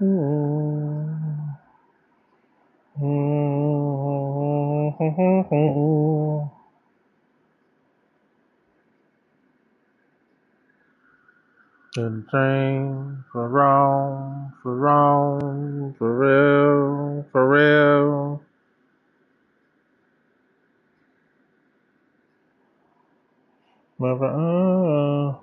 And sing for real, for real. Mother,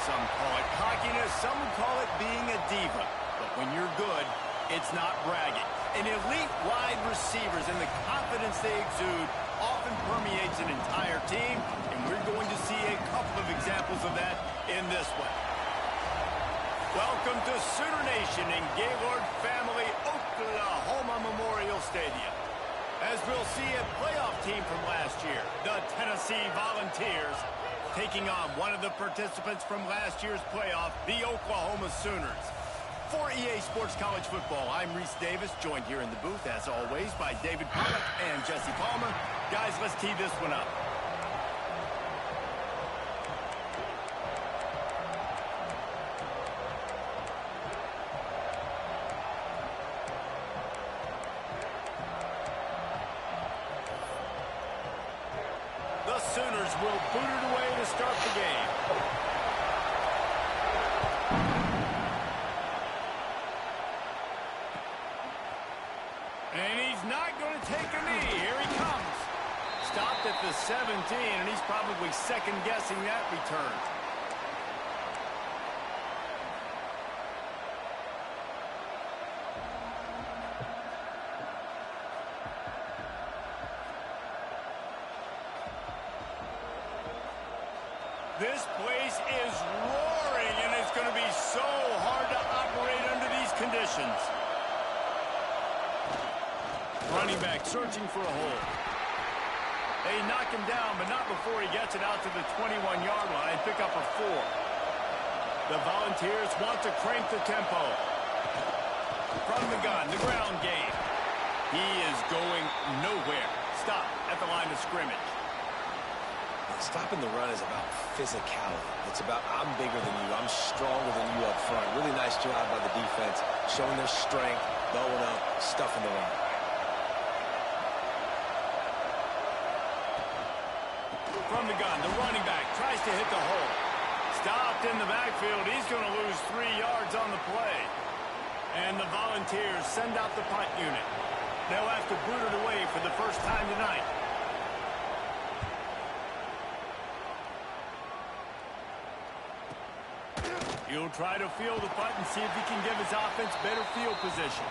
Some call it cockiness, some would call it being a diva. But when you're good, it's not bragging. An elite wide receivers and the confidence they exude often permeates an entire team, and we're going to see a couple of examples of that in this one. Welcome to Sooner Nation in Gaylord Family, Oklahoma Memorial Stadium. As we'll see a playoff team from last year, the Tennessee Volunteers, taking on one of the participants from last year's playoff, the Oklahoma Sooners. For EA Sports College Football, I'm Reese Davis, joined here in the booth, as always, by David Pollack and Jesse Palmer. Guys, let's tee this one up. The Sooners will boot it away to start the game. And he's not going to take a knee. Here he comes. Stopped at the 17, and he's probably second-guessing that return. This place is roaring, and it's going to be so hard to operate under these conditions. Running back searching for a hole. They knock him down, but not before he gets it out to the 21-yard line. Pick up a 4. The Volunteers want to crank the tempo. From the gun, the ground game. He is going nowhere. Stop at the line of scrimmage. Stopping the run is about physicality. It's about I'm bigger than you, I'm stronger than you up front. Really nice job by the defense, showing their strength, bowing up, stuffing the run. From the gun, the running back tries to hit the hole. Stopped in the backfield. He's going to lose 3 yards on the play. And the Volunteers send out the punt unit. They'll have to boot it away for the first time tonight. He'll try to field the punt and see if he can give his offense better field position.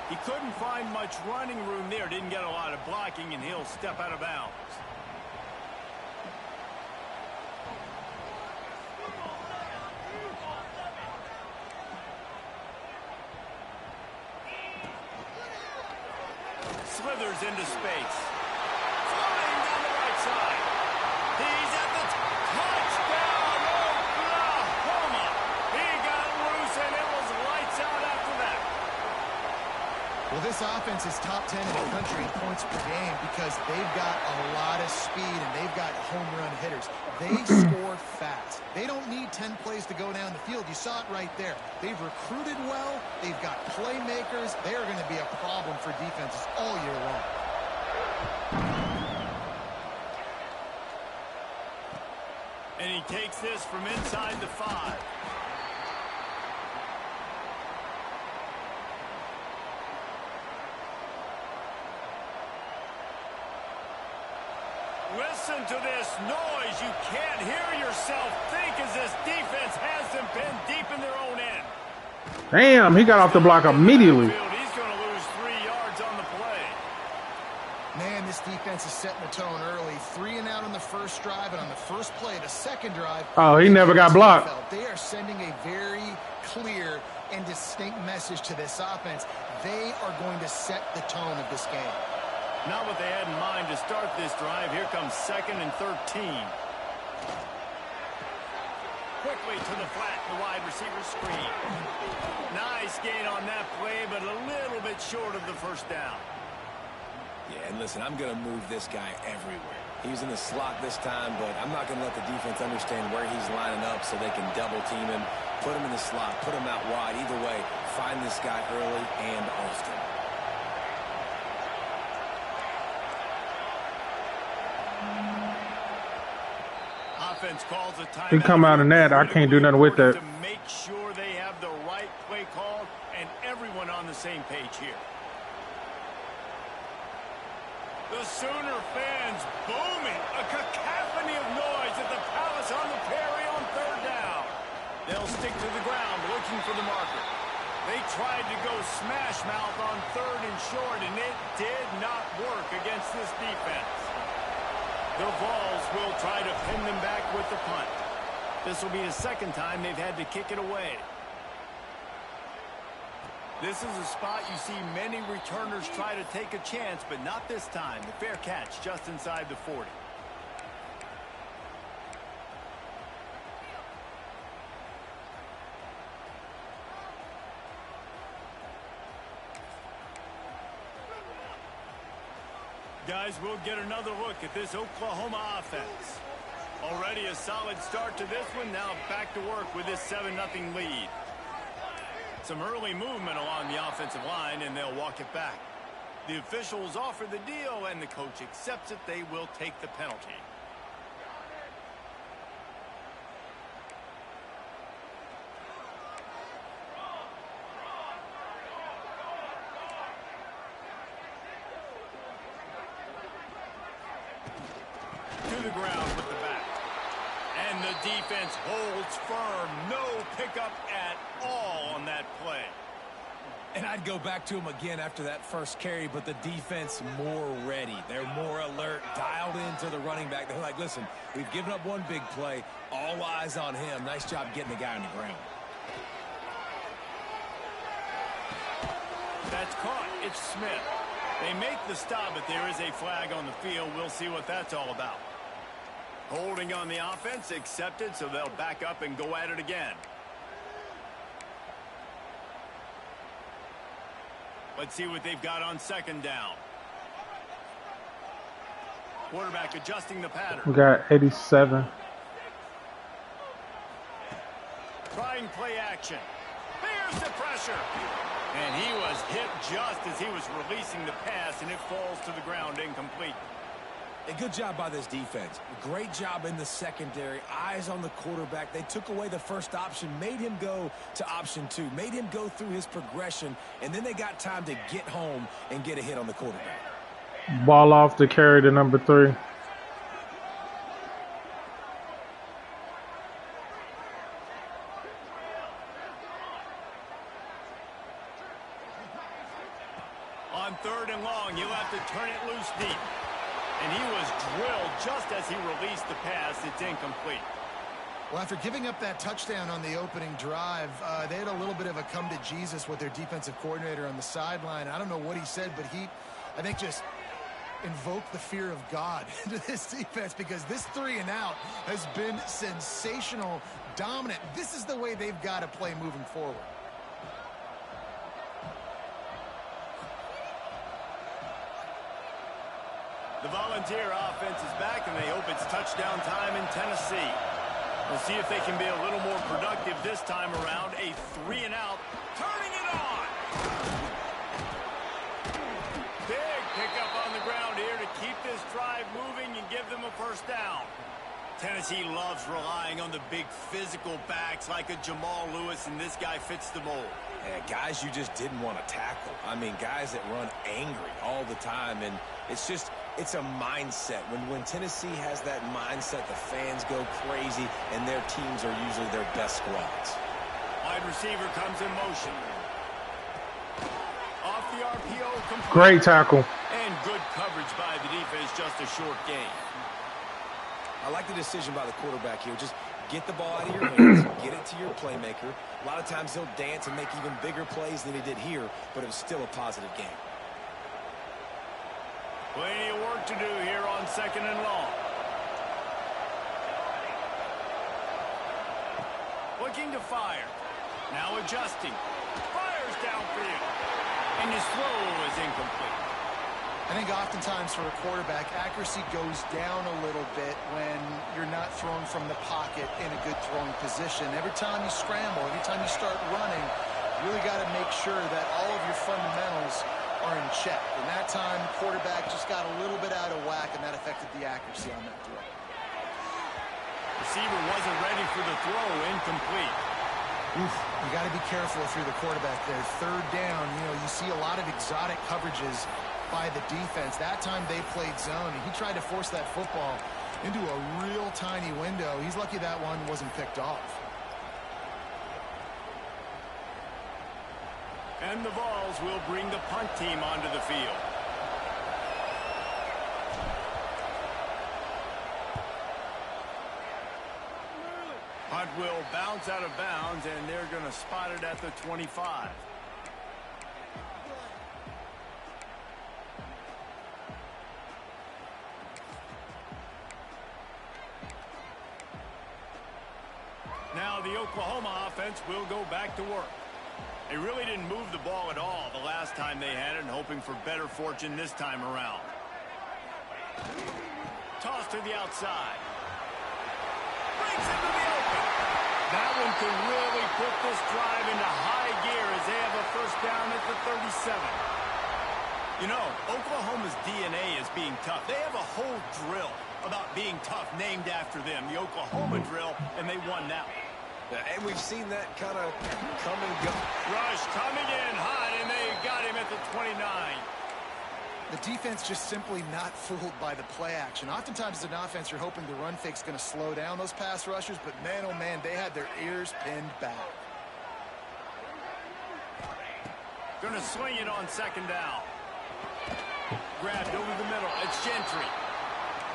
He couldn't find much running room there. Didn't get a lot of blocking, and he'll step out of bounds. Slithers into space. Flying down the right side. He's at the touchdown, Oklahoma. He got loose, and it was lights out after that. Well, this offense is top 10 in the country in points per game because they've got a lot of speed and they've got home run hitters. They score fast. They don't need 10 plays to go down the field. You saw it right there. They've recruited well. They've got playmakers. They are going to be a problem for defenses all year long. And he takes this from inside the 5. Listen to this noise. You can't hear yourself think as this defense has them pinned deep in their own end. Damn, he got off the block immediately. He's going to lose 3 yards on the play. Man, this defense is setting the tone early. 3 and out on the first drive, and on the first play, the second drive. Oh, he never got blocked. They are sending a very clear and distinct message to this offense. They are going to set the tone of this game. Not what they had in mind to start this drive. Here comes 2nd and 13. Quickly to the flat, the wide receiver screen. Nice gain on that play, but a little bit short of the first down. Yeah, and listen, I'm going to move this guy everywhere. He was in the slot this time, but I'm not going to let the defense understand where he's lining up so they can double team him, put him in the slot, put him out wide. Either way, find this guy early and often. Offense calls a timeout. He come out in that, I can't do nothing with that. To make sure they have the right play call and everyone on the same page here. The Sooner fans booming. A cacophony of noise at the Palace on the Prairie on 3rd down. They'll stick to the ground looking for the marker. They tried to go smash mouth on 3rd and short, and it did not work against this defense. The Vols will try to pin them back with the punt. This will be the second time they've had to kick it away. This is a spot you see many returners try to take a chance, but not this time. The fair catch just inside the 40. Guys, we'll get another look at this Oklahoma offense. Already a solid start to this one. Now back to work with this 7-0 lead. Some early movement along the offensive line, and they'll walk it back. The officials offer the deal, and the coach accepts it. They will take the penalty. To the ground with the back. And the defense holds firm. No pickup at all on that play. And I'd go back to him again after that first carry, but the defense more ready. They're more alert, dialed into the running back. They're like, listen, we've given up one big play. All eyes on him. Nice job getting the guy on the ground. That's caught. It's Smith. They make the stop, but there is a flag on the field. We'll see what that's all about. Holding on the offense, accepted, so they'll back up and go at it again. Let's see what they've got on 2nd down. Quarterback adjusting the pattern. We got 87. Trying play action. There's the pressure. And he was hit just as he was releasing the pass, and it falls to the ground incomplete. A good job by this defense. Great job in the secondary. Eyes on the quarterback. They took away the first option, made him go to option 2, made him go through his progression, and then they got time to get home and get a hit on the quarterback. Ball off to carry to number 3. On 3rd and long, you'll have to turn it loose deep. And he was drilled just as he released the pass. It's incomplete. Well, after giving up that touchdown on the opening drive, they had a little bit of a come to Jesus with their defensive coordinator on the sideline. I don't know what he said, but he, I think, just invoked the fear of God into this defense, because this 3-and-out has been sensational, dominant. This is the way they've got to play moving forward. The Volunteer offense is back, and they hope it's touchdown time in Tennessee. We'll see if they can be a little more productive this time around. A 3-and-out, turning it on. Big pickup on the ground here to keep this drive moving and give them a first down. Tennessee loves relying on the big physical backs like a Jamal Lewis, and this guy fits the mold. Yeah, guys you just didn't want to tackle. I mean, guys that run angry all the time, and it's a mindset. When Tennessee has that mindset, the fans go crazy, and their teams are usually their best squads. Wide receiver comes in motion. Off the RPO, complete. Great tackle. And good coverage by the defense, just a short gain. I like the decision by the quarterback here. Just get the ball out of your hands, get it to your playmaker. A lot of times he'll dance and make even bigger plays than he did here, but it was still a positive game. Plenty of work to do here on 2nd and long. Looking to fire. Now adjusting. Fires downfield. And his throw is incomplete. I think oftentimes for a quarterback, accuracy goes down a little bit when you're not throwing from the pocket in a good throwing position. Every time you scramble, every time you start running, you really got to make sure that all of your fundamentals are in check. And that time, the quarterback just got a little bit out of whack, and that affected the accuracy on that throw. Receiver wasn't ready for the throw, incomplete. Oof, you got to be careful if you're the quarterback there. 3rd down, you see a lot of exotic coverages by the defense. That time they played zone, and he tried to force that football into a real tiny window. He's lucky that one wasn't picked off. And the Vols will bring the punt team onto the field. Punt will bounce out of bounds, and they're going to spot it at the 25. Now the Oklahoma offense will go back to work. They really didn't move the ball at all the last time they had it, and hoping for better fortune this time around. Toss to the outside. Breaks into the open. That one can really put this drive into high gear as they have a first down at the 37. You know, Oklahoma's DNA is being tough. They have a whole drill about being tough named after them, the Oklahoma drill, and they won that one. And we've seen that kind of come and go. Rush coming in hot, and they got him at the 29. The defense just simply not fooled by the play action. Oftentimes as an offense, you're hoping the run fake's going to slow down those pass rushers, but man, oh man, they had their ears pinned back. Going to swing it on second down. Grabbed over the middle. It's Gentry.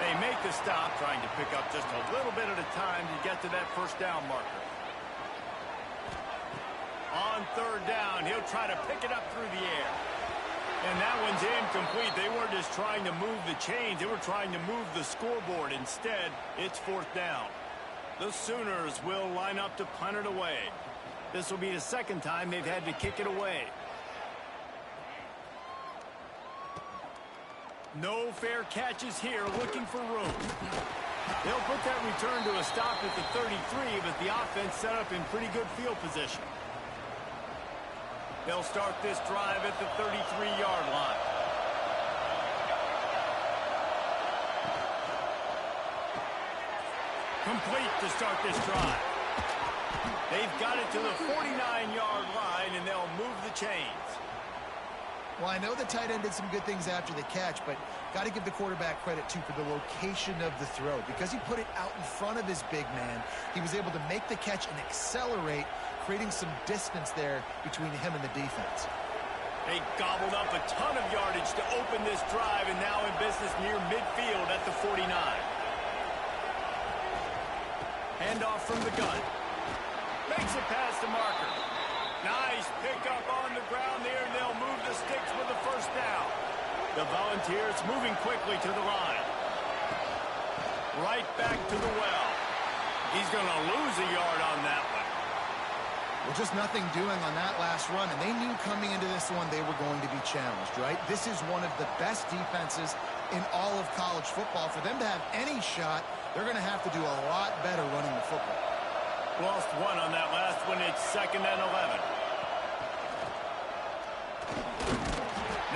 They make the stop, trying to pick up just a little bit at a time to get to that first down marker. On third down, he'll try to pick it up through the air. And that one's incomplete. They weren't just trying to move the chains. They were trying to move the scoreboard. Instead, it's fourth down. The Sooners will line up to punt it away. This will be the second time they've had to kick it away. No fair catches here, looking for room. They'll put that return to a stop at the 33, but the offense set up in pretty good field position. They'll start this drive at the 33-yard line. Complete to start this drive. They've got it to the 49-yard line, and they'll move the chains. Well, I know the tight end did some good things after the catch, but got to give the quarterback credit, too, for the location of the throw. Because he put it out in front of his big man, he was able to make the catch and accelerate, creating some distance there between him and the defense. They gobbled up a ton of yardage to open this drive, and now in business near midfield at the 49. Handoff from the gun. Makes it past the marker. Nice pickup on the ground there, and they'll move the sticks with the first down. The Volunteers moving quickly to the line. Right back to the well. He's going to lose a yard on that one. Well, just nothing doing on that last run, and they knew coming into this one they were going to be challenged, right? This is one of the best defenses in all of college football. For them to have any shot, they're going to have to do a lot better running the football. Lost one on that last one. It's 2nd and 11.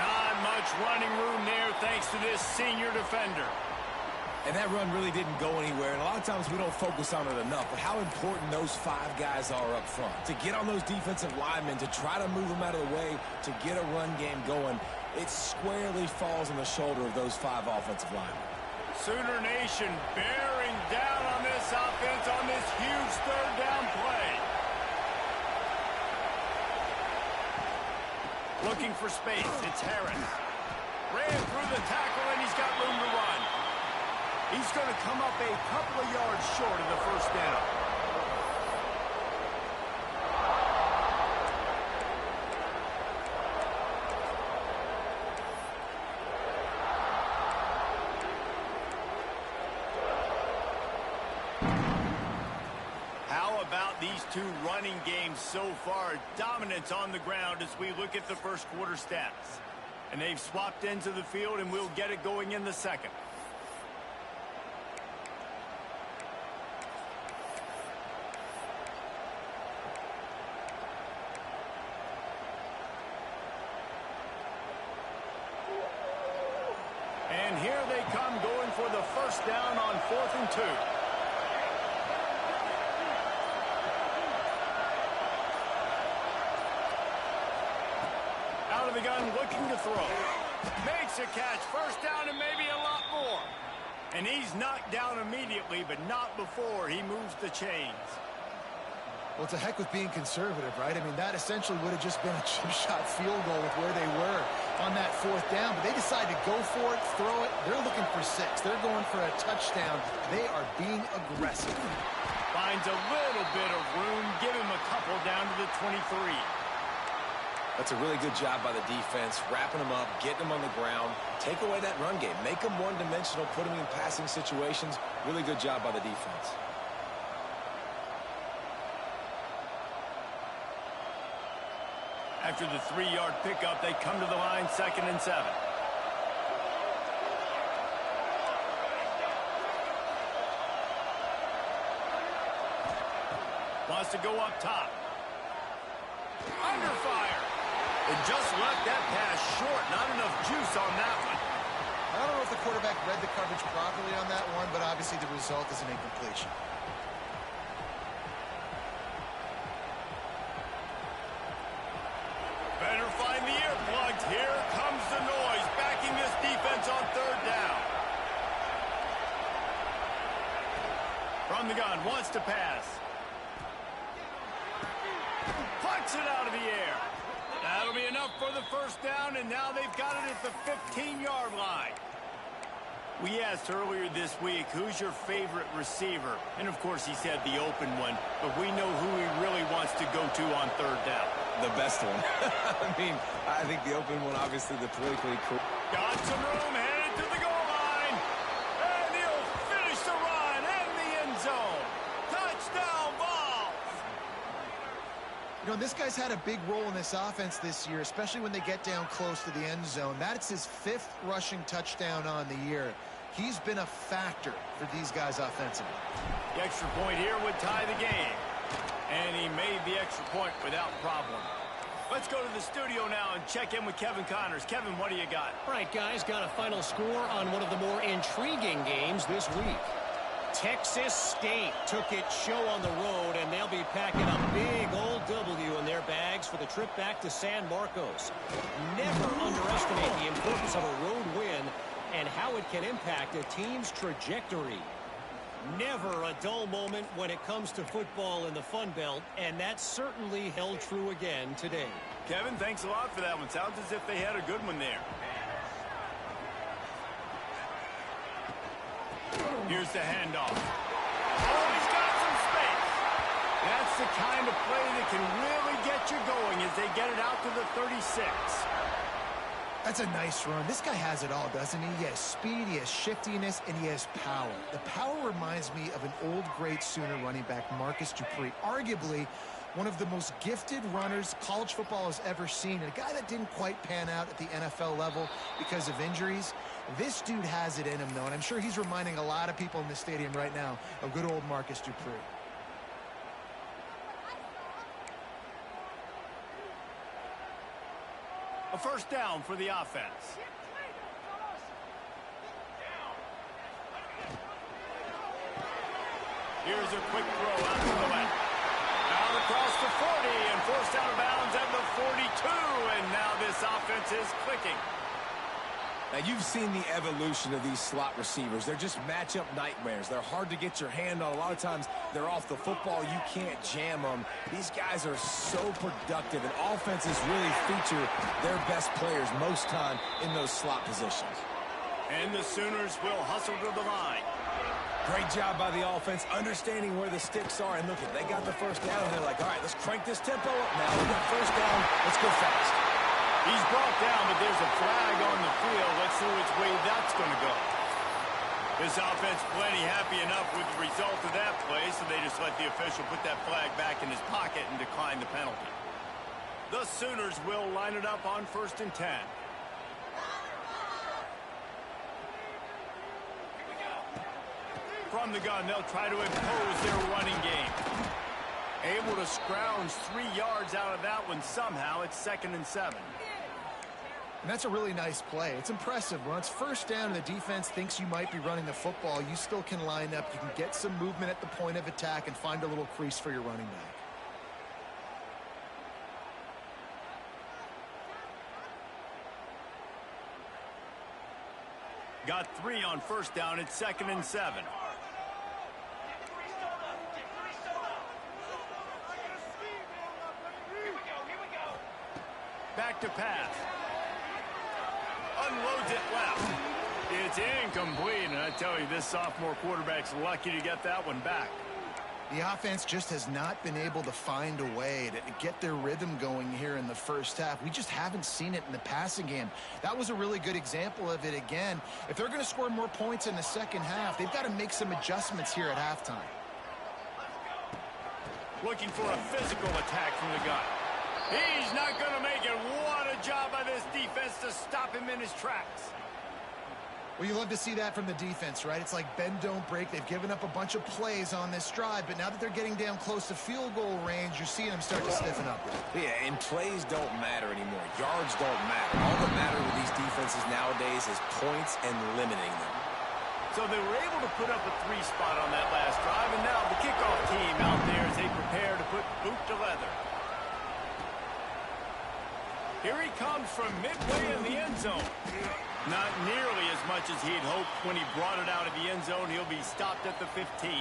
Not much running room there thanks to this senior defender. And that run really didn't go anywhere, and a lot of times we don't focus on it enough, but how important those 5 guys are up front. To get on those defensive linemen, to try to move them out of the way, to get a run game going, it squarely falls on the shoulder of those 5 offensive linemen. Sooner Nation bearing down on this offense on this huge third down play. Looking for space. It's Harris. Ran through the tackle, and he's got room to run. He's going to come up a couple of yards short of the first down. How about these two running games so far? Dominance on the ground as we look at the first quarter stats. And they've swapped into the field, and we'll get it going in the second. And here they come, going for the first down on 4th and 2. Out of the gun, looking to throw. Makes a catch, first down and maybe a lot more. And he's knocked down immediately, but not before he moves the chains. Well, to heck with being conservative, right? I mean, that essentially would have just been a chip shot field goal with where they were on that 4th down. But they decided to go for it, throw it. They're looking for 6. They're going for a touchdown. They are being aggressive. Finds a little bit of room. Give him a couple down to the 23. That's a really good job by the defense, wrapping them up, getting them on the ground. Take away that run game. Make them one-dimensional, put them in passing situations. Really good job by the defense. After the 3-yard pickup, they come to the line, 2nd and 7. Wants to go up top. Under fire. It just left that pass short. Not enough juice on that one. I don't know if the quarterback read the coverage properly on that one, but obviously the result is an incompletion. Better find the earplugs. Here comes the noise, backing this defense on 3rd down. From the gun, wants to pass. Punts it out of the air. That'll be enough for the 1st down, and now they've got it at the 15-yard line. We asked earlier this week, who's your favorite receiver? And, of course, he said the open one, but we know who he really wants to go to on 3rd down. The best one. I mean, I think the open one, obviously, the politically correct. Got some room, headed to the goal line. And he'll finish the run in the end zone. Touchdown ball. You know, this guy's had a big role in this offense this year, especially when they get down close to the end zone. That's his 5th rushing touchdown on the year. He's been a factor for these guys offensively. The extra point here would tie the game. And he made the extra point without problem. Let's go to the studio now and check in with Kevin Connors. Kevin, what do you got? All right, guys, got a final score on one of the more intriguing games this week. Texas State took its show on the road, and they'll be packing a big old W in their bags for the trip back to San Marcos. Never underestimate the importance of a road win and how it can impact a team's trajectory. Never a dull moment when it comes to football in the Fun Belt, and that certainly held true again today. Kevin, thanks a lot for that one. Sounds as if they had a good one there. Here's the handoff. Oh, he's got some space. That's the kind of play that can really get you going as they get it out to the 36. That's a nice run. This guy has it all, doesn't he? He has speed, he has shiftiness, and he has power. The power reminds me of an old great Sooner running back, Marcus Dupree. Arguably one of the most gifted runners college football has ever seen. And a guy that didn't quite pan out at the NFL level because of injuries. This dude has it in him, though, and I'm sure he's reminding a lot of people in the stadium right now of good old Marcus Dupree. A 1st down for the offense. Here's a quick throw out to the left. Out across the 40 and forced out of bounds at the 42. And now this offense is clicking. Now, you've seen the evolution of these slot receivers. They're just matchup nightmares. They're hard to get your hand on. A lot of times, they're off the football. You can't jam them. These guys are so productive, and offenses really feature their best players most time in those slot positions. And the Sooners will hustle to the line. Great job by the offense, understanding where the sticks are. And look, they got the 1st down, and they're like, all right, let's crank this tempo up now. We got 1st down. Let's go fast. He's brought down, but there's a flag on the field. Let's see which way that's going to go. This offense plenty happy enough with the result of that play, so they just let the official put that flag back in his pocket and decline the penalty. The Sooners will line it up on 1st and 10. From the gun, they'll try to impose their running game. Able to scrounge 3 yards out of that one somehow. It's 2nd and 7. And that's a really nice play. It's impressive. When it's 1st down and the defense thinks you might be running the football, you still can line up. You can get some movement at the point of attack and find a little crease for your running back. Got 3 on 1st down. It's 2nd and 7. back to pass. Unloads it left. It's incomplete, and I tell you, this sophomore quarterback's lucky to get that one back. The offense just has not been able to find a way to get their rhythm going here in the first half. We just haven't seen it in the passing game. That was a really good example of it again. If they're going to score more points in the second half, they've got to make some adjustments here at halftime. Looking for a physical attack from the gun. He's not going to make it. What a job by this defense to stop him in his tracks. Well, you love to see that from the defense, right? It's like bend, don't break. They've given up a bunch of plays on this drive, but now that they're getting down close to field goal range, you're seeing them start to stiffen up. Yeah, and plays don't matter anymore. Yards don't matter. All that matters with these defenses nowadays is points and limiting them. So they were able to put up a 3 spot on that last drive, and now the kickoff team out there as they prepare to put boot to leather. Here he comes from midway in the end zone. Not nearly as much as he'd hoped when he brought it out of the end zone. He'll be stopped at the 15.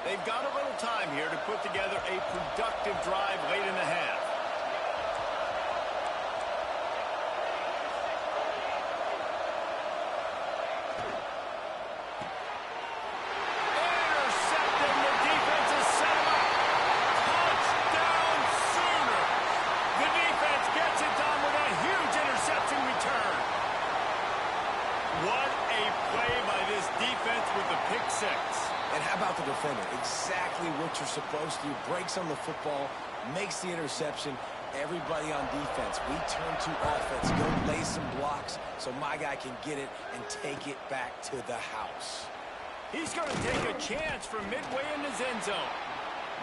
They've got a little time here to put together a productive drive late in the half. And how about the defender? Exactly what you're supposed to do. Breaks on the football, makes the interception. Everybody on defense, we turn to offense. Go lay some blocks so my guy can get it and take it back to the house. He's going to take a chance from midway in his end zone.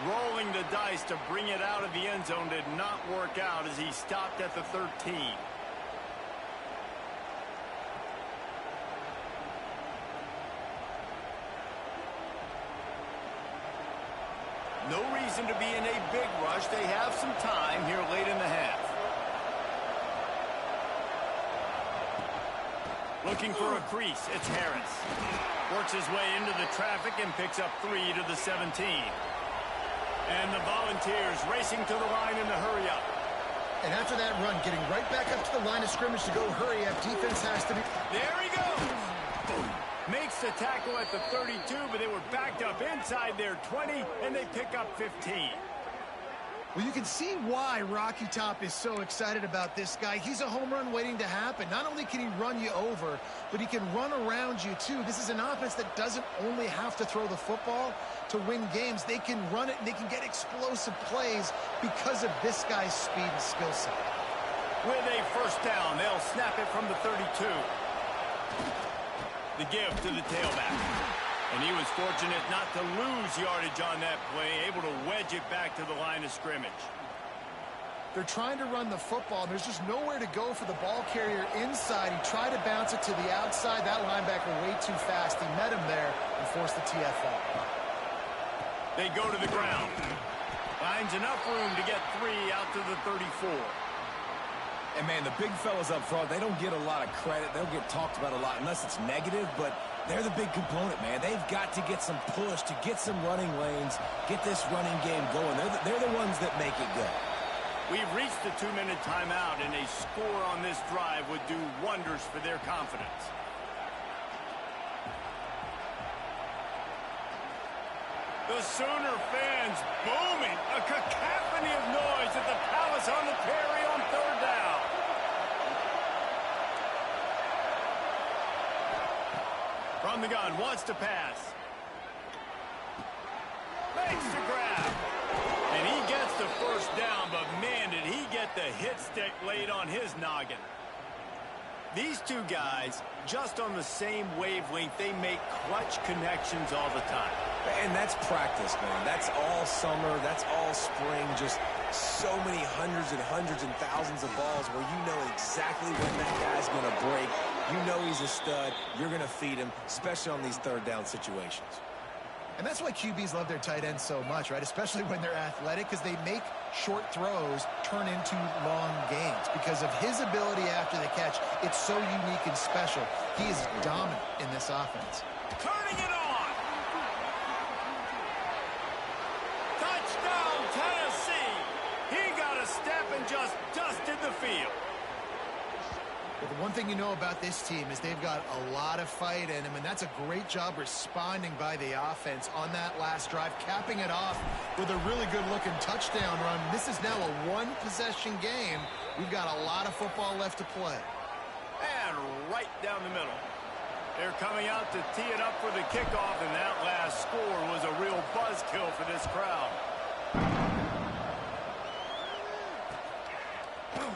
Rolling the dice to bring it out of the end zone did not work out as he stopped at the 13. No reason to be in a big rush. They have some time here late in the half. Looking for a crease. It's Harris. Works his way into the traffic and picks up 3 to the 17. And the Volunteers racing to the line in the hurry-up. And after that run, getting right back up to the line of scrimmage to go hurry up, defense has to be... There he goes! Makes the tackle at the 32, but they were backed up inside their 20, and they pick up 15. Well, you can see why Rocky Top is so excited about this guy. He's a home run waiting to happen. Not only can he run you over, but he can run around you, too. This is an offense that doesn't only have to throw the football to win games. They can run it, and they can get explosive plays because of this guy's speed and skill set. With a first down, they'll snap it from the 32. The give to the tailback. And he was fortunate not to lose yardage on that play, able to wedge it back to the line of scrimmage. They're trying to run the football. There's just nowhere to go for the ball carrier inside. He tried to bounce it to the outside. That linebacker way too fast. He met him there and forced the TFL. They go to the ground. Finds enough room to get 3 out to the 34. And, man, the big fellas up front, they don't get a lot of credit. They'll get talked about a lot unless it's negative, but they're the big component, man. They've got to get some push, to get some running lanes, get this running game going. They're the ones that make it go. We've reached the 2-minute timeout, and a score on this drive would do wonders for their confidence. The Sooner fans booming, a cacophony of noise at the Palace on the Prairie on 3rd down. From the gun, wants to pass. Makes the grab. And he gets the first down, but man, did he get the hit stick laid on his noggin. These two guys, just on the same wavelength, they make clutch connections all the time. And that's practice, man. That's all summer. That's all spring. Just so many hundreds and thousands of balls where you know exactly when that guy's going to break. You know he's a stud. You're going to feed him, especially on these 3rd down situations. And that's why QBs love their tight ends so much, right? Especially when they're athletic, because they make short throws turn into long gains. Because of his ability after the catch, it's so unique and special. He is dominant in this offense. Turning it on! One thing you know about this team is they've got a lot of fight in them, and that's a great job responding by the offense on that last drive, capping it off with a really good-looking touchdown run. This is now a one-possession game. We've got a lot of football left to play. And right down the middle. They're coming out to tee it up for the kickoff, and that last score was a real buzzkill for this crowd.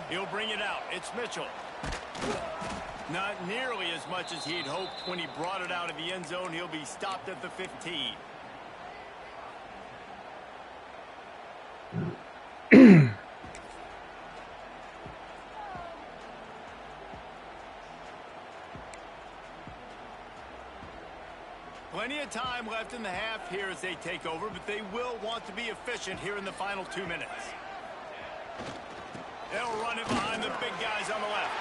He'll bring it out. It's Mitchell. Not nearly as much as he'd hoped when he brought it out of the end zone. He'll be stopped at the 15. Plenty of time left in the half here as they take over, but they will want to be efficient here in the final 2 minutes. They'll run it behind the big guys on the left.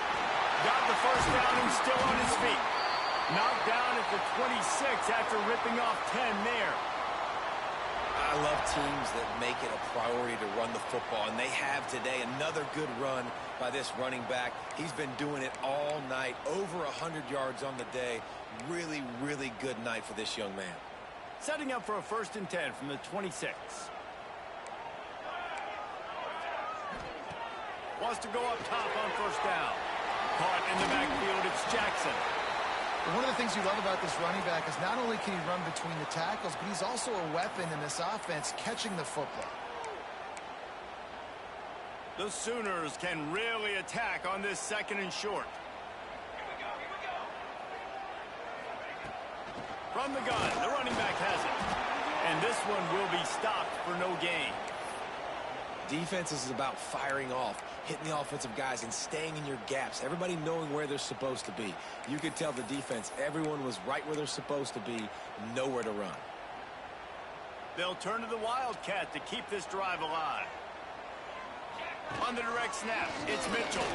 Got the first down and still on his feet. Knocked down at the 26 after ripping off 10 there. I love teams that make it a priority to run the football, and they have today. Another good run by this running back. He's been doing it all night, over 100 yards on the day. Really, really good night for this young man. Setting up for a 1st and 10 from the 26. Wants to go up top on 1st down. Caught in the backfield, it's Jackson. One of the things you love about this running back is not only can he run between the tackles, but he's also a weapon in this offense catching the football. The Sooners can really attack on this 2nd and short. From the gun, the running back has it. And this one will be stopped for no gain. Defense is about firing off, hitting the offensive guys and staying in your gaps. Everybody knowing where they're supposed to be. You could tell the defense, everyone was right where they're supposed to be, nowhere to run. They'll turn to the Wildcat to keep this drive alive. On the direct snap, it's Mitchell.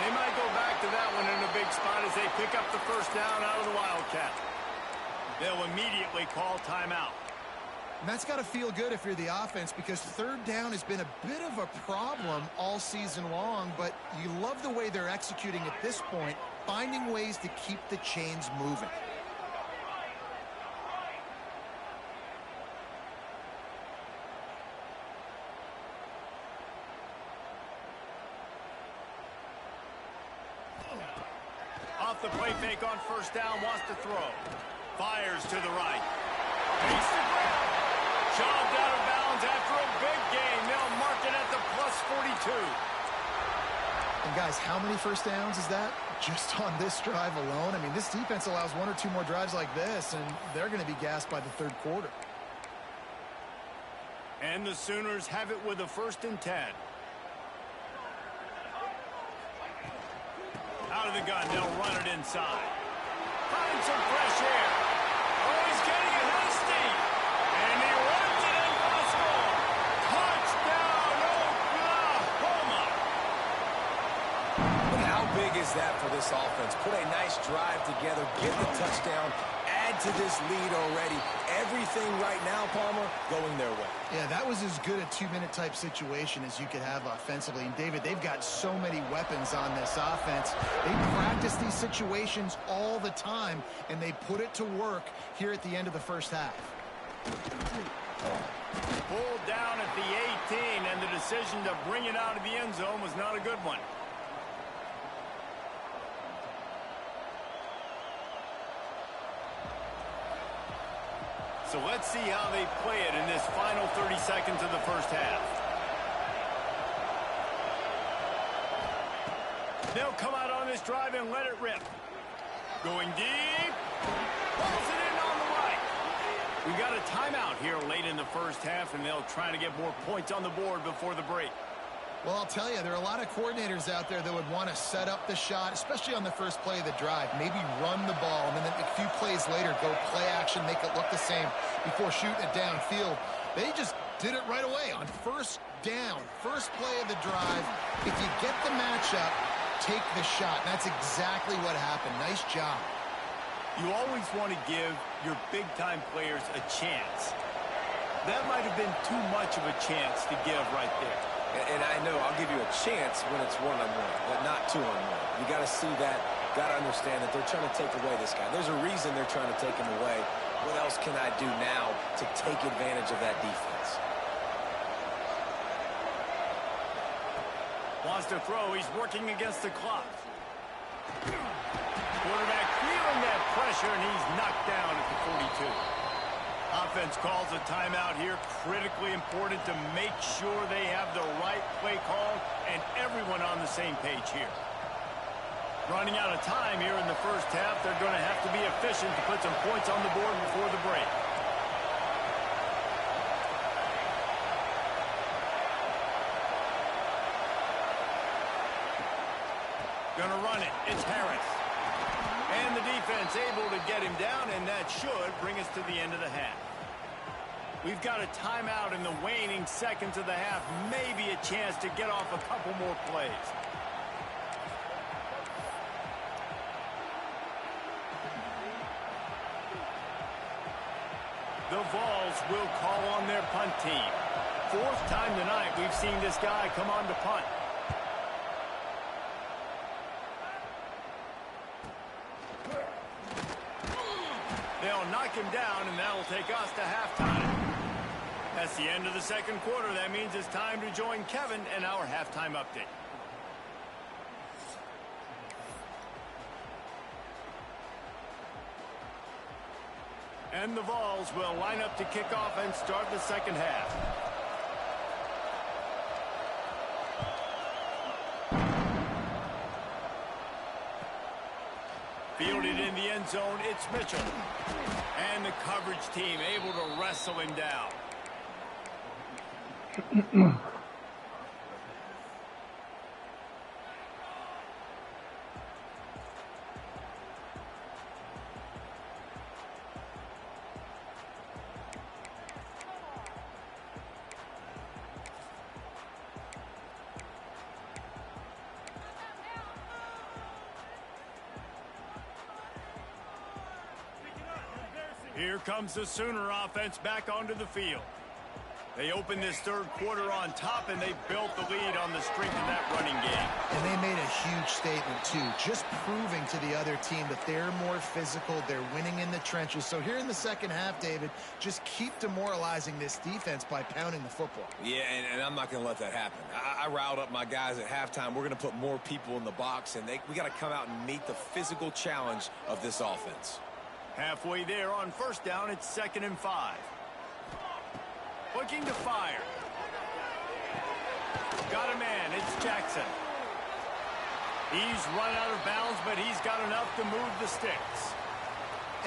They might go back to that one in a big spot as they pick up the 1st down out of the Wildcat. They'll immediately call timeout. And that's got to feel good if you're the offense, because 3rd down has been a bit of a problem all season long, but you love the way they're executing at this point, finding ways to keep the chains moving. Off the play fake on 1st down, wants to throw. Fires to the right. Makes the grab. Shoved out of bounds after a big gain. They'll mark it at the plus 42. And guys, how many 1st downs is that? Just on this drive alone? I mean, this defense allows 1 or 2 more drives like this, and they're going to be gassed by the 3rd quarter. And the Sooners have it with a 1st and 10. Out of the gun, they'll run it inside. Find some fresh air. Oh, he's getting ahead of steam. And he runs it in for the score. Touchdown, Oklahoma. But how big is that for this offense? Put a nice drive together, get the touchdown, add to this lead already. Everything right now, Palmer, going their way. Yeah, that was as good a 2-minute type situation as you could have offensively. And David, they've got so many weapons on this offense. They practice these situations all the time, and they put it to work here at the end of the 1st half. Pulled down at the 18, and the decision to bring it out of the end zone was not a good one. So let's see how they play it in this final 30 seconds of the 1st half. They'll come out on this drive and let it rip. Going deep. Pulls it in on the right. We got a timeout here late in the 1st half, and they'll try to get more points on the board before the break. Well, I'll tell you, there are a lot of coordinators out there that would want to set up the shot, especially on the 1st play of the drive. Maybe run the ball, and then a few plays later, go play action, make it look the same before shooting it downfield. They just did it right away on 1st down, 1st play of the drive. If you get the matchup, take the shot. And that's exactly what happened. Nice job. You always want to give your big-time players a chance. That might have been too much of a chance to give right there. And I know I'll give you a chance when it's one-on-one, but not two-on-one. You got to see that, got to understand that they're trying to take away this guy. There's a reason they're trying to take him away. What else can I do now to take advantage of that defense? Wants to throw. He's working against the clock. Quarterback feeling that pressure, and he's knocked down at the 42. Offense calls a timeout here. Critically important to make sure they have the right play call and everyone on the same page here. Running out of time here in the first half. They're going to have to be efficient to put some points on the board before the break. Gonna run it. It's Harris. And the defense able to get him down, and that should bring us to the end of the half. We've got a timeout in the waning seconds of the half. Maybe a chance to get off a couple more plays. The Vols will call on their punt team. Fourth time tonight we've seen this guy come on to punt. They'll knock him down, and that will take us to halftime. That's the end of the second quarter. That means it's time to join Kevin and our halftime update. And the Vols will line up to kick off and start the second half. Fielded in the end zone, it's Mitchell. And the coverage team able to wrestle him down. Here comes the Sooner offense back onto the field. They opened this third quarter on top, and they built the lead on the strength of that running game. And they made a huge statement, too, just proving to the other team that they're more physical, they're winning in the trenches. So here in the second half, David, just keep demoralizing this defense by pounding the football. Yeah, and I'm not going to let that happen. I riled up my guys at halftime. We're going to put more people in the box, and we got to come out and meet the physical challenge of this offense. Halfway there on first down, it's 2nd and 5. Looking to fire. Got a man, it's Jackson. He's run out of bounds, but he's got enough to move the sticks.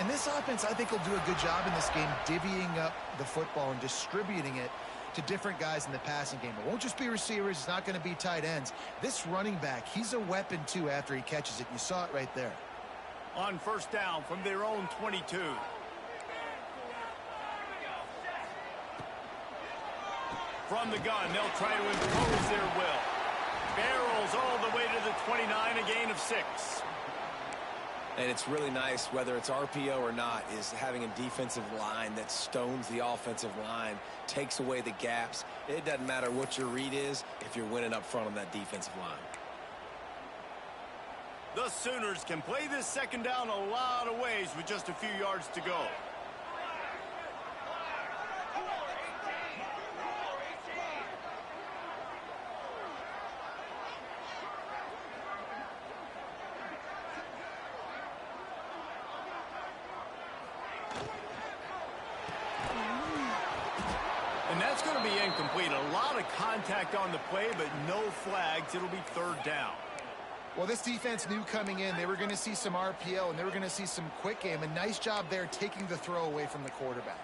And this offense, I think, will do a good job in this game divvying up the football and distributing it to different guys in the passing game. It won't just be receivers. It's not going to be tight ends. This running back, he's a weapon, too, after he catches it. You saw it right there. On first down from their own 22. From the gun, they'll try to impose their will. Barrels all the way to the 29, a gain of 6. And it's really nice, whether it's RPO or not, is having a defensive line that stones the offensive line, takes away the gaps. It doesn't matter what your read is if you're winning up front on that defensive line. The Sooners can play this second down a lot of ways with just a few yards to go. And that's going to be incomplete. A lot of contact on the play, but no flags. It'll be 3rd down. Well, this defense knew coming in they were going to see some RPO and they were going to see some quick game. A nice job there taking the throw away from the quarterback.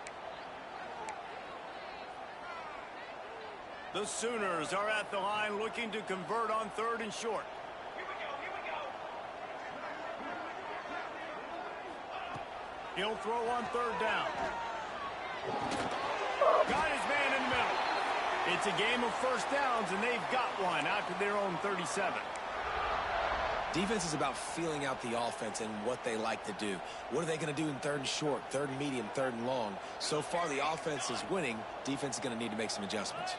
The Sooners are at the line looking to convert on 3rd and short. He'll throw on 3rd down. Got his man in the middle. It's a game of first downs, and they've got one out to their own 37. Defense is about feeling out the offense and what they like to do. What are they going to do in 3rd and short, 3rd and medium, 3rd and long? So far, the offense is winning. Defense is going to need to make some adjustments.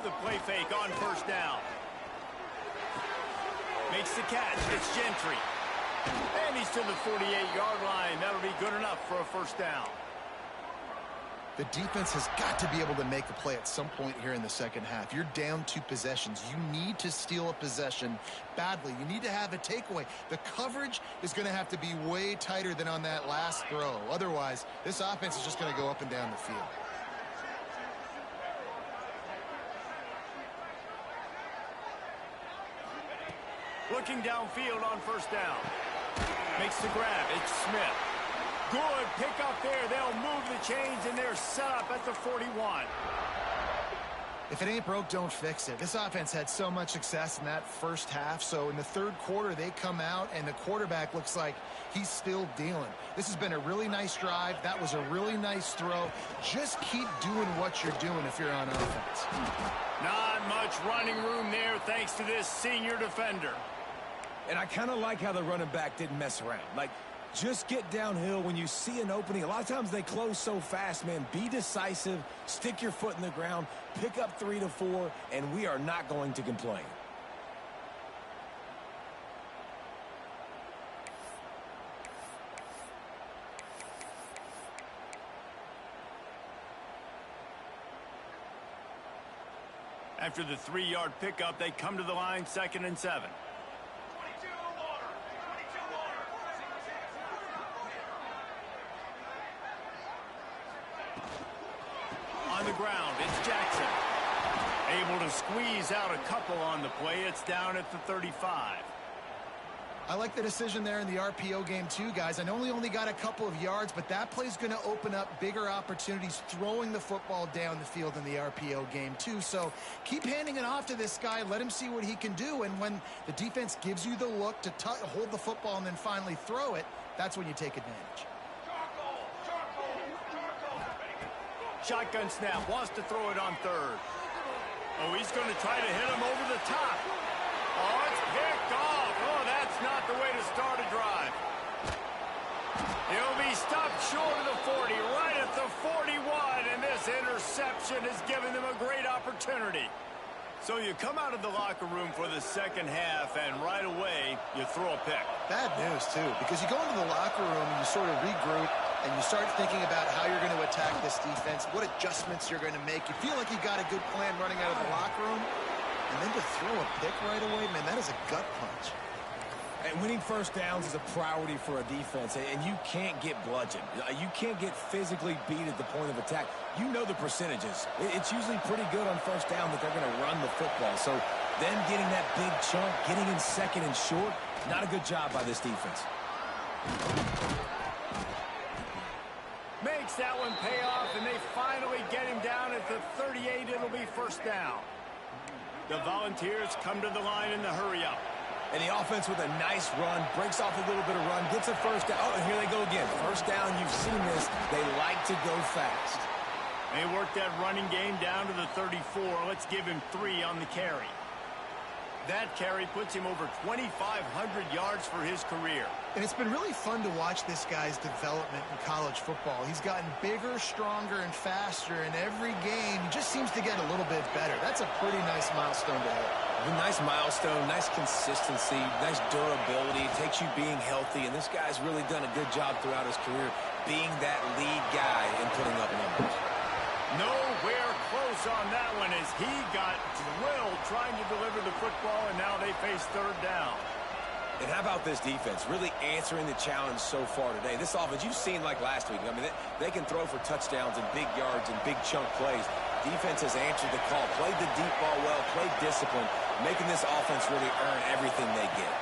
off the play fake on first down. Makes the catch. It's Gentry. And he's to the 48-yard line. That'll be good enough for a first down. The defense has got to be able to make a play at some point here in the second half. You're down 2 possessions. You need to steal a possession badly. You need to have a takeaway. The coverage is going to have to be way tighter than on that last throw. Otherwise, this offense is just going to go up and down the field. Looking downfield on first down. Makes the grab. It's Smith. Good pick up there. They'll move the chains, and they're set up at the 41. If it ain't broke, don't fix it. This offense had so much success in that first half, so in the third quarter, they come out, and the quarterback looks like he's still dealing. This has been a really nice drive. That was a really nice throw. Just keep doing what you're doing if you're on offense. Not much running room there thanks to this senior defender. And I kind of like how the running back didn't mess around. Like, just get downhill when you see an opening. A lot of times they close so fast, man. Be decisive, stick your foot in the ground, pick up 3 to 4, and we are not going to complain. After the 3-yard pickup, they come to the line, 2nd and 7. On the ground, it's Jackson. Able to squeeze out a couple on the play. It's down at the 35. I like the decision there in the RPO game too, guys. I know he only got a couple of yards, but that play's going to open up bigger opportunities throwing the football down the field in the RPO game too. So keep handing it off to this guy. Let him see what he can do. And when the defense gives you the look to hold the football and then finally throw it, that's when you take advantage. Shotgun snap, wants to throw it on 3rd. Oh, he's going to try to hit him over the top. Oh, it's picked off. Oh, that's not the way to start a drive. He'll be stopped short of the 40, right at the 41, and this interception has given them a great opportunity. So you come out of the locker room for the second half, and right away, you throw a pick. Bad news, too, because you go into the locker room and you sort of regroup, and you start thinking about how you're going to attack this defense, what adjustments you're going to make. You feel like you got a good plan running out of the locker room, and then to throw a pick right away, man, that is a gut punch. And winning first downs is a priority for a defense, and you can't get bludgeoned. You can't get physically beat at the point of attack. You know the percentages. It's usually pretty good on first down that they're going to run the football. So them getting that big chunk, getting in 2nd and short, not a good job by this defense. Makes that one pay off, and they finally get him down at the 38. It'll be first down. The Volunteers come to the line in the hurry-up. And the offense with a nice run, breaks off a little bit of run, gets a first down. Oh, and here they go again. First down, you've seen this. They like to go fast. They work that running game down to the 34. Let's give him 3 on the carry. That carry puts him over 2,500 yards for his career. And it's been really fun to watch this guy's development in college football. He's gotten bigger, stronger, and faster in every game. He just seems to get a little bit better. That's a pretty nice milestone to hit. A nice milestone, nice consistency, nice durability. It takes you being healthy, and this guy's really done a good job throughout his career being that lead guy and putting up numbers. Nowhere close on that one as he got drilled trying to deliver the football, and now they face 3rd down. And how about this defense really answering the challenge so far today? This offense, you've seen like last week. I mean, they can throw for touchdowns and big yards and big chunk plays. Defense has answered the call, played the deep ball well, played discipline, making this offense really earn everything they get.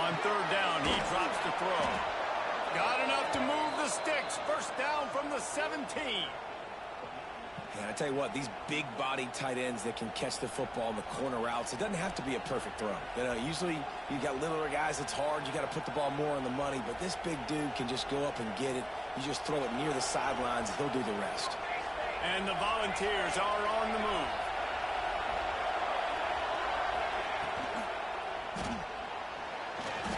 On 3rd down, he drops the throw. Got enough to move the sticks. First down from the 17. And I tell you what, these big-body tight ends that can catch the football in the corner routes, it doesn't have to be a perfect throw. You know, usually you got littler guys, it's hard. You got to put the ball more on the money. But this big dude can just go up and get it. You just throw it near the sidelines, and he'll do the rest. And the Volunteers are on the move.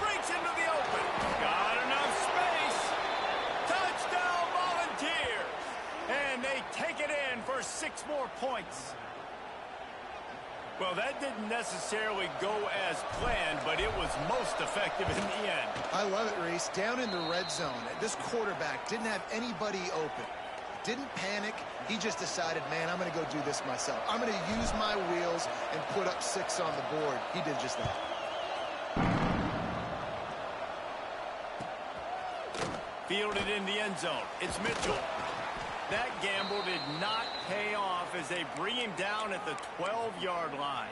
Breaks into the open. Got enough space. Touchdown Volunteers. And they take it in for 6 more points. Well, that didn't necessarily go as planned, but it was most effective in the end. I love it, Reese. Down in the red zone, this quarterback didn't have anybody open. Didn't panic. He just decided, man, I'm going to go do this myself. I'm going to use my wheels and put up 6 on the board. He did just that. Fielded in the end zone. It's Mitchell. That gamble did not pay off as they bring him down at the 12-yard line.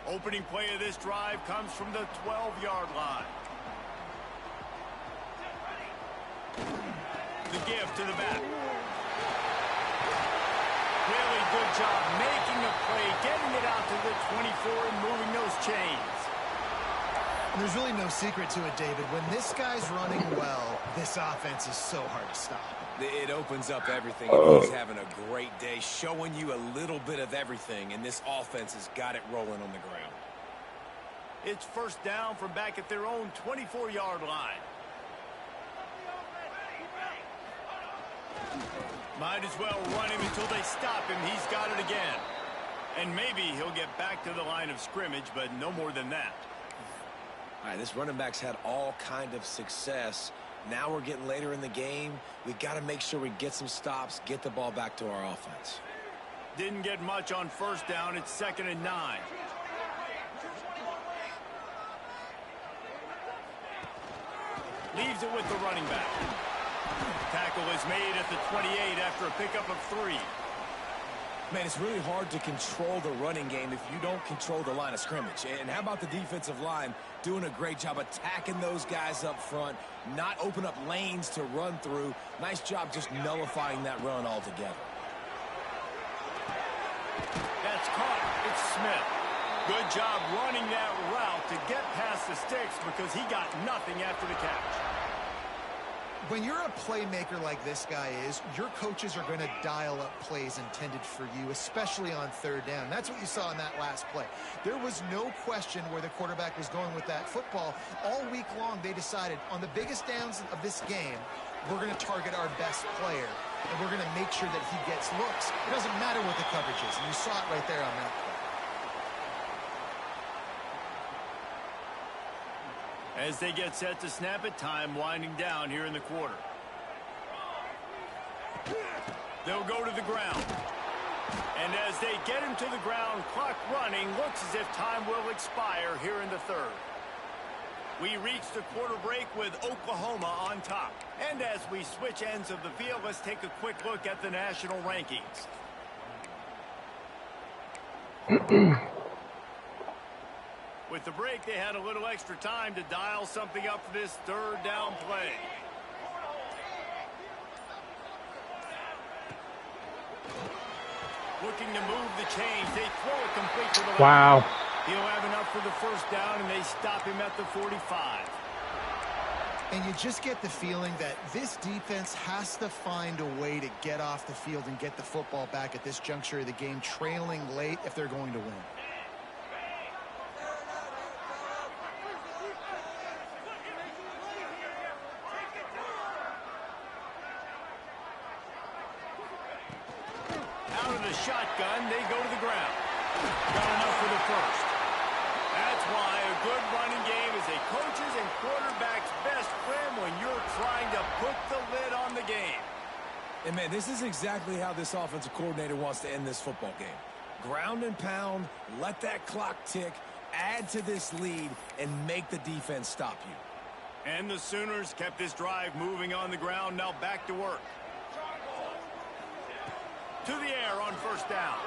Opening play of this drive comes from the 12-yard line. The give to the back. Really good job making a play, getting it out to the 24 and moving those chains. There's really no secret to it, David. When this guy's running well, this offense is so hard to stop. It opens up everything, and he's having a great day, showing you a little bit of everything, and this offense has got it rolling on the ground. It's first down from back at their own 24-yard line. Might as well run him until they stop him. He's got it again. And maybe he'll get back to the line of scrimmage, but no more than that. All right, this running back's had all kind of success. Now we're getting later in the game. We've got to make sure we get some stops, get the ball back to our offense. Didn't get much on first down. It's 2nd and 9. Leaves it with the running back. Tackle is made at the 28 after a pickup of 3. Man, it's really hard to control the running game if you don't control the line of scrimmage. And how about the defensive line doing a great job attacking those guys up front, not open up lanes to run through. Nice job just nullifying that run altogether. That's caught. It's Smith. Good job running that route to get past the sticks because he got nothing after the catch. When you're a playmaker like this guy is, your coaches are going to dial up plays intended for you, especially on 3rd down. That's what you saw in that last play. There was no question where the quarterback was going with that football. All week long, they decided on the biggest downs of this game, we're going to target our best player, and we're going to make sure that he gets looks. It doesn't matter what the coverage is, and you saw it right there on that play. As they get set to snap it, time winding down here in the quarter. They'll go to the ground. And as they get him to the ground, clock running, looks as if time will expire here in the 3rd. We reach the quarter break with Oklahoma on top. And as we switch ends of the field, let's take a quick look at the national rankings. With the break, they had a little extra time to dial something up for this 3rd down play. Looking to move the chains. They throw it complete to the left. Wow. He'll have enough for the first down, and they stop him at the 45. And you just get the feeling that this defense has to find a way to get off the field and get the football back at this juncture of the game, trailing late if they're going to win. Out of the shotgun, they go to the ground. Got enough for the first. That's why a good running game is a coach's and quarterback's best friend when you're trying to put the lid on the game. And, man, this is exactly how this offensive coordinator wants to end this football game. Ground and pound, let that clock tick, add to this lead, and make the defense stop you. And the Sooners kept this drive moving on the ground, now back to work. To the air on first down.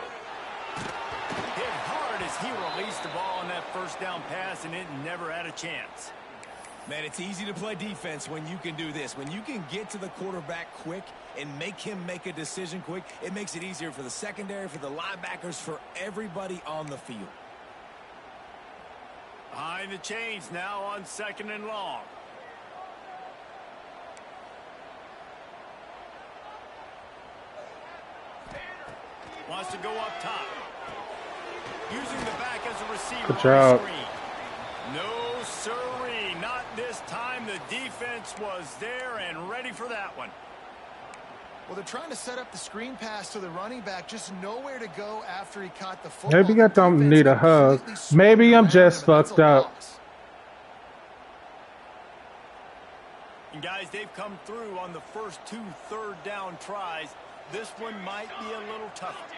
Hit hard as he released the ball on that first down pass, and it never had a chance. Man, it's easy to play defense when you can do this. When you can get to the quarterback quick and make him make a decision quick, it makes it easier for the secondary, for the linebackers, for everybody on the field. Behind the chains now on 2nd and long. Wants to go up top. Using the back as a receiver. Good job. No siree, not this time. The defense was there and ready for that one. Well, they're trying to set up the screen pass to the running back, just nowhere to go after he caught the football. Maybe I don't need a hug. Maybe I'm just fucked up. And guys, they've come through on the first 2 third-down tries. This one might be a little tougher.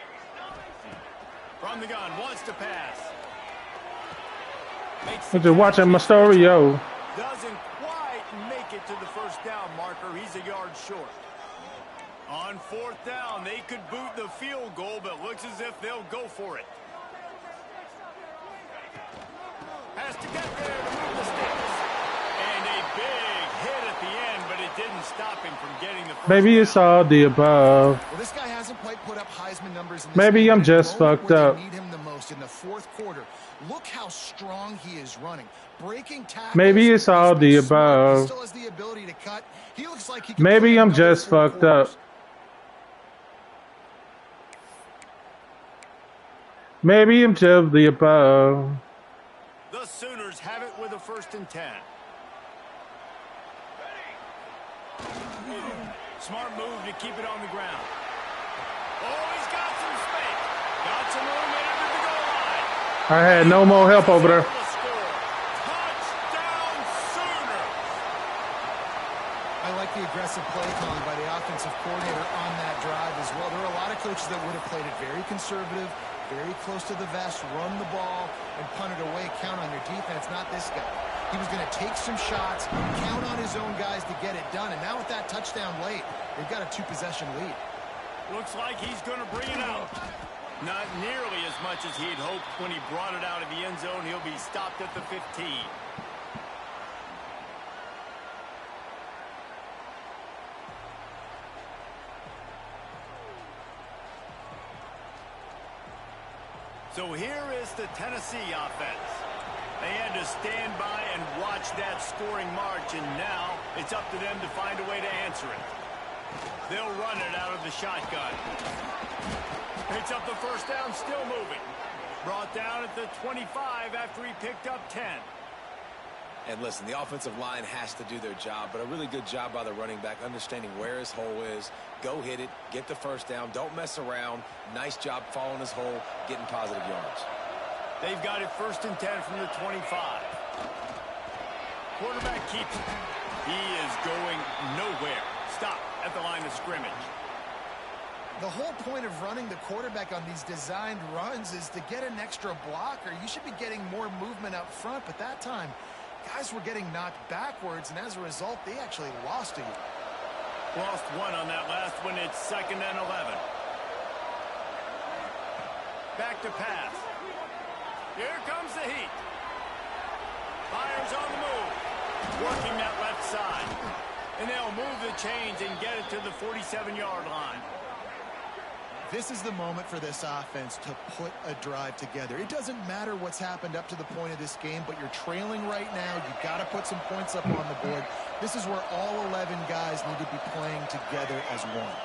From the gun, wants to pass. I'm just watching my story, yo. Doesn't quite make it to the first down marker. He's a yard short. On 4th down, they could boot the field goal, but looks as if they'll go for it. Has to get there to move the sticks. And a big hit at the end, but it didn't stop him from getting the first Maybe down. it's all the above. Well, this guy hasn't quite put up Heisman numbers in this Maybe game, I'm but just the moment fucked where up. they need him the most in the 4th quarter. Look how strong he is running. Breaking tackles. Maybe it's all the above. He still has the ability to cut. He looks like he can Maybe play I'm another just 4 fucked quarters. up. Maybe I'm just the above. The Sooners have it with a 1st and 10. Smart move to keep it on the ground. Oh, he's got some space. Got some room in under the goal line. I had no more help over there. Touchdown Sooners. I like the aggressive play calling by the offensive coordinator on that drive as well. There are a lot of coaches that would have played it very conservative, very close to the vest, run the ball, and punt it away, count on your defense. Not this guy. He was going to take some shots, count on his own guys to get it done. And now with that touchdown late, they've got a 2-possession lead. Looks like he's going to bring it out. Not nearly as much as he'd hoped when he brought it out of the end zone. He'll be stopped at the 15. So here is the Tennessee offense. They had to stand by and watch that scoring march, and now it's up to them to find a way to answer it. They'll run it out of the shotgun. Picks up the first down, still moving. Brought down at the 25 after he picked up 10. And listen, the offensive line has to do their job, but a really good job by the running back understanding where his hole is. Go hit it, get the first down, don't mess around. Nice job following his hole, getting positive yards. They've got it 1st and 10 from the 25. Quarterback keeps it. He is going nowhere. Stop at the line of scrimmage. The whole point of running the quarterback on these designed runs is to get an extra blocker. You should be getting more movement up front, but that time, guys were getting knocked backwards, and as a result, they actually lost to you. Lost one on that last one. It's 2nd and 11. Back to pass. Here comes the heat. Fires on the move. Working that left side. And they'll move the chains and get it to the 47-yard line. This is the moment for this offense to put a drive together. It doesn't matter what's happened up to the point of this game, but you're trailing right now. You've got to put some points up on the board. This is where all 11 guys need to be playing together as one.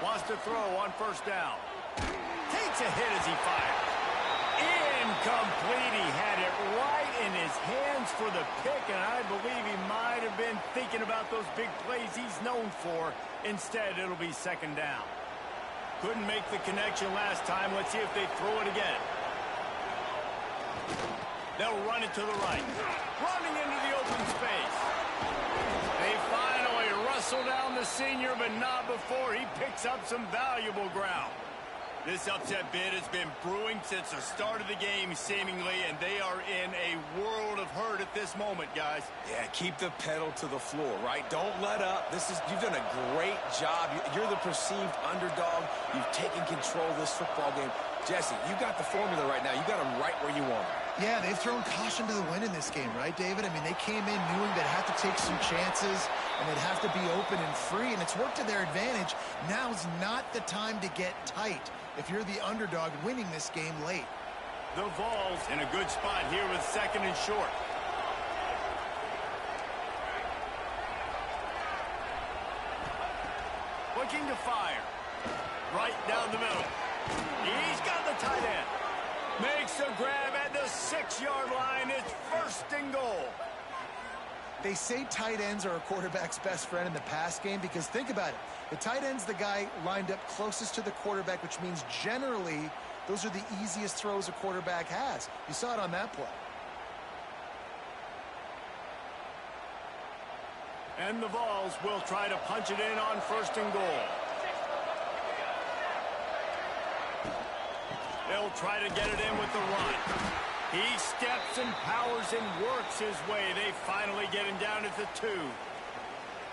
Wants to throw on 1st down. Takes a hit as he fires. Incomplete. He had it right in his hands for the pick, and I believe he might have been thinking about those big plays he's known for. Instead, it'll be 2nd down. Couldn't make the connection last time. Let's see if they throw it again. They'll run it to the right. Running into the open space. They finally wrestle down the senior, but not before he picks up some valuable ground. This upset bid has been brewing since the start of the game, seemingly, and they are in a world of hurt at this moment, guys. Yeah, keep the pedal to the floor, right? Don't let up. You've done a great job. You're the perceived underdog. You've taken control of this football game. Jesse, you got the formula right now. You got them right where you want them. Yeah, they've thrown caution to the wind in this game, right, David? I mean, they came in knowing they'd have to take some chances, and they'd have to be open and free, and it's worked to their advantage. Now's not the time to get tight if you're the underdog winning this game late. The Vols in a good spot here with 2nd and short. Looking to fire. Right down the middle. He's got the tight end. Makes a grab at the 6-yard line. It's 1st and goal. They say tight ends are a quarterback's best friend in the pass game because think about it. The tight end's the guy lined up closest to the quarterback, which means generally those are the easiest throws a quarterback has. You saw it on that play. And the Vols will try to punch it in on 1st and goal. They'll try to get it in with the run. He steps and powers and works his way. They finally get him down at the 2.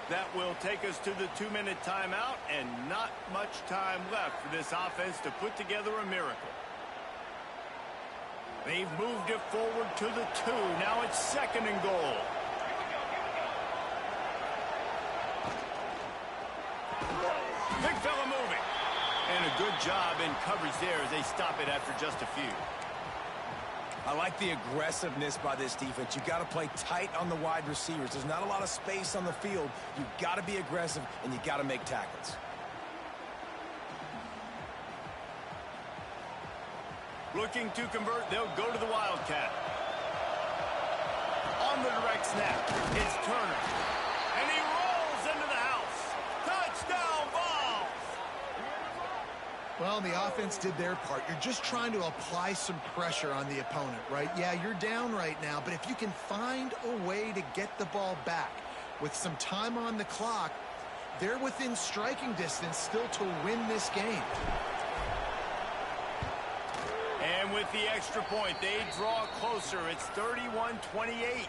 That will take us to the 2-minute timeout, and not much time left for this offense to put together a miracle. They've moved it forward to the 2. Now it's 2nd and goal. Big fella moving. And a good job in coverage there as they stop it after just a few. I like the aggressiveness by this defense. You've got to play tight on the wide receivers. There's not a lot of space on the field. You've got to be aggressive, and you've got to make tackles. Looking to convert, they'll go to the Wildcat. On the direct snap, it's Turner. And he rolls into the house. Touchdown, Vols! Well, the offense did their part. You're just trying to apply some pressure on the opponent, right? Yeah, you're down right now, but if you can find a way to get the ball back with some time on the clock, they're within striking distance still to win this game. And with the extra point, they draw closer. It's 31-28.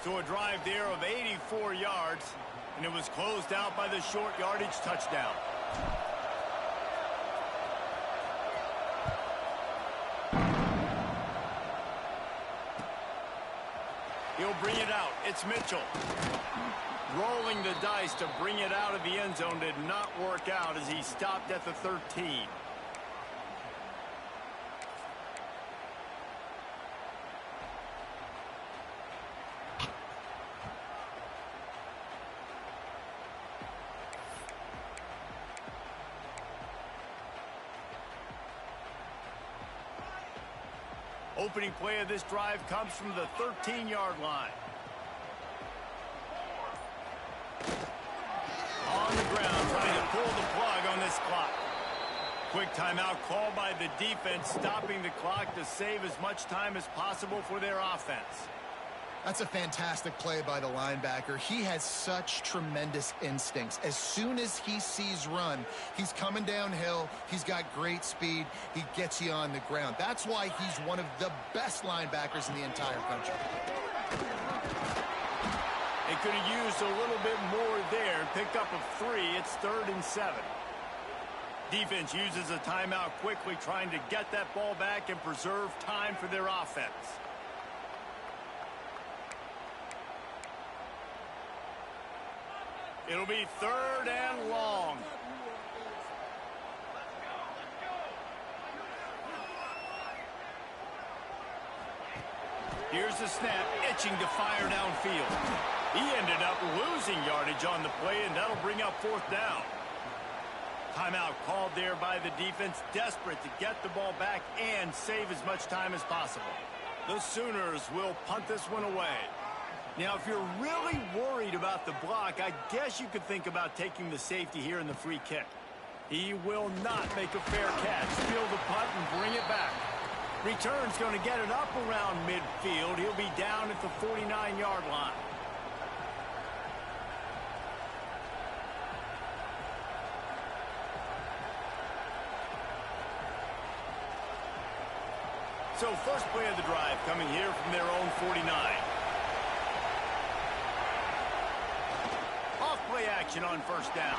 So a drive there of 84 yards, and it was closed out by the short yardage touchdown. He'll bring it out. It's Mitchell. Rolling the dice to bring it out of the end zone did not work out as he stopped at the 13. Opening play of this drive comes from the 13-yard line. On the ground, trying to pull the plug on this clock. Quick timeout called by the defense, stopping the clock to save as much time as possible for their offense. That's a fantastic play by the linebacker. He has such tremendous instincts. As soon as he sees run, he's coming downhill. He's got great speed. He gets you on the ground. That's why he's one of the best linebackers in the entire country. They could have used a little bit more there. Pick up a 3. It's 3rd and 7. Defense uses a timeout quickly, trying to get that ball back and preserve time for their offense. It'll be 3rd and long. Here's the snap, itching to fire downfield. He ended up losing yardage on the play, and that'll bring up 4th down. Timeout called there by the defense, desperate to get the ball back and save as much time as possible. The Sooners will punt this one away. Now, if you're really worried about the block, I guess you could think about taking the safety here in the free kick. He will not make a fair catch. Field the punt and bring it back. Return's going to get it up around midfield. He'll be down at the 49-yard line. So first play of the drive coming here from their own 49. Off-play action on 1st down.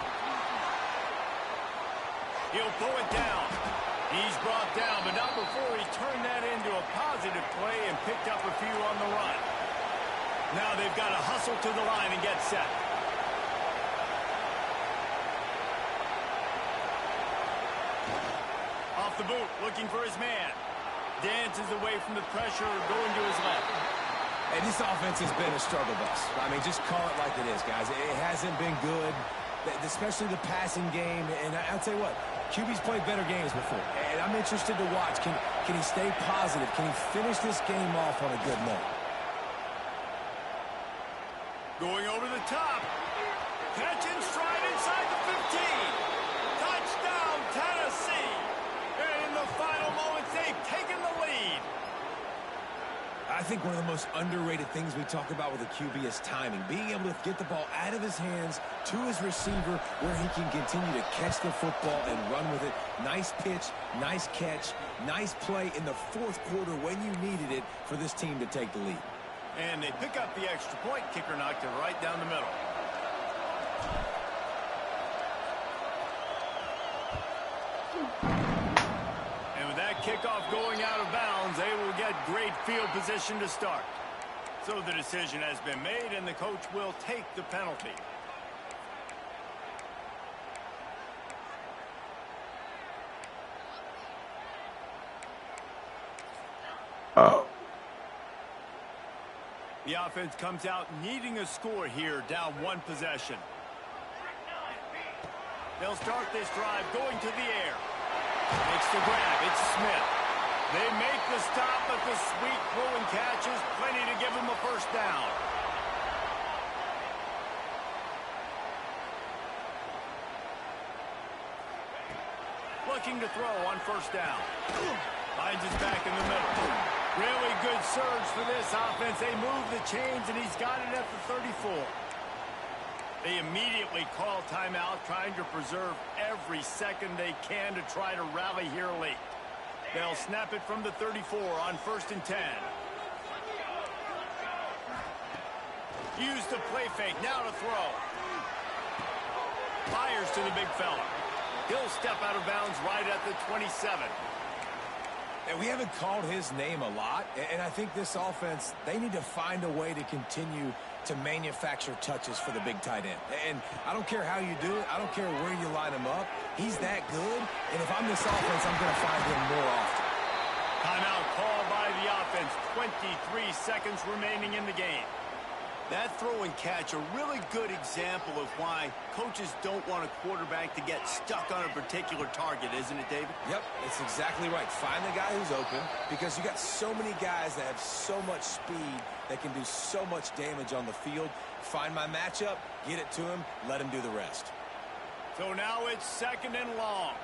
He'll pull it down. He's brought down, but not before he turned that into a positive play and picked up a few on the run. Now they've got to hustle to the line and get set. Off the boot, looking for his man. Dances away from the pressure, going to his left. Hey, this offense has been a struggle bus. I mean, just call it like it is, guys. It hasn't been good, especially the passing game. And I'll tell you what, QB's played better games before. And I'm interested to watch. Can he stay positive? Can he finish this game off on a good note? Going over the top. Catch in stride inside the 15. Touchdown, Tennessee. And in the final moments, they've taken the lead. I think one of the most underrated things we talk about with a QB is timing. Being able to get the ball out of his hands to his receiver where he can continue to catch the football and run with it. Nice pitch, nice catch, nice play in the fourth quarter when you needed it for this team to take the lead. And they pick up the extra point. Kicker knocked it right down the middle. And with that kickoff going out of bounds, they will get great field position to start. So the decision has been made, and the coach will take the penalty. Oh. The offense comes out needing a score here, down one possession. They'll start this drive going to the air. Makes the grab. It's Smith. They make the stop, but the sweet throw and catch is plenty to give them a first down. Looking to throw on first down. Finds his back in the middle. Really good surge for this offense. They move the chains, and he's got it at the 34. They immediately call timeout, trying to preserve every second they can to try to rally here late. They'll snap it from the 34 on 1st and 10. Use the play fake, now to throw. Fires to the big fella. He'll step out of bounds right at the 27. And we haven't called his name a lot, and I think this offense, they need to find a way to continue to manufacture touches for the big tight end. And I don't care how you do it. I don't care where you line him up. He's that good, and if I'm this offense, I'm going to find him more often. Timeout called by the offense. 23 seconds remaining in the game. That throw and catch, a really good example of why coaches don't want a quarterback to get stuck on a particular target, isn't it, David? Yep, it's exactly right. Find the guy who's open, because you got so many guys that have so much speed that can do so much damage on the field. Find my matchup, get it to him, let him do the rest. So now it's 2nd and long.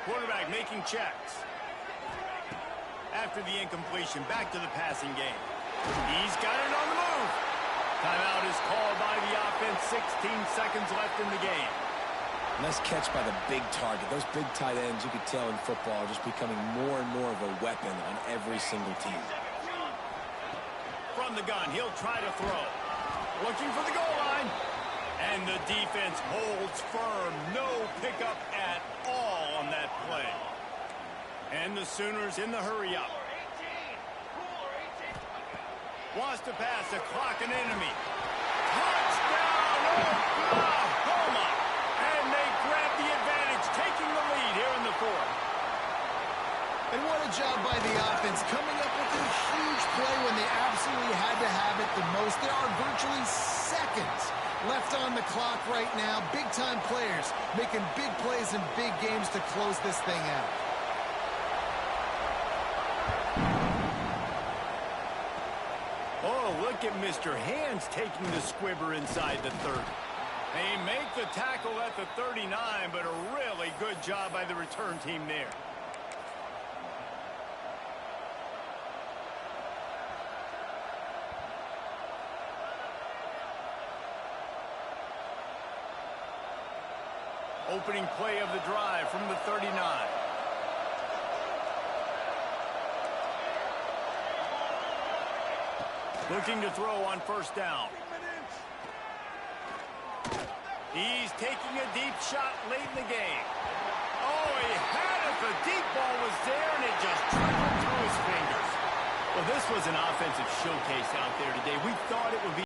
Quarterback making checks. After the incompletion, back to the passing game. He's got it on the move. Timeout is called by the offense. 16 seconds left in the game. Nice catch by the big target. Those big tight ends, you could tell in football, are just becoming more and more of a weapon on every single team. From the gun, he'll try to throw. Looking for the goal line. And the defense holds firm. No pickup at all on that play. And the Sooners in the hurry-up. Wants to pass, a clock an enemy. Touchdown, Oklahoma! And they grab the advantage, taking the lead here in the 4th. And what a job by the offense, coming up with a huge play when they absolutely had to have it the most. There are virtually seconds left on the clock right now. Big-time players making big plays in big games to close this thing out. Oh, look at Mr. Hands taking the squibber inside the 30. They make the tackle at the 39, but a really good job by the return team there. Opening play of the drive from the 39. Looking to throw on first down. He's taking a deep shot late in the game. Oh, he had it. The deep ball was there, and it just trickled through his fingers. Well, this was an offensive showcase out there today. We thought it would be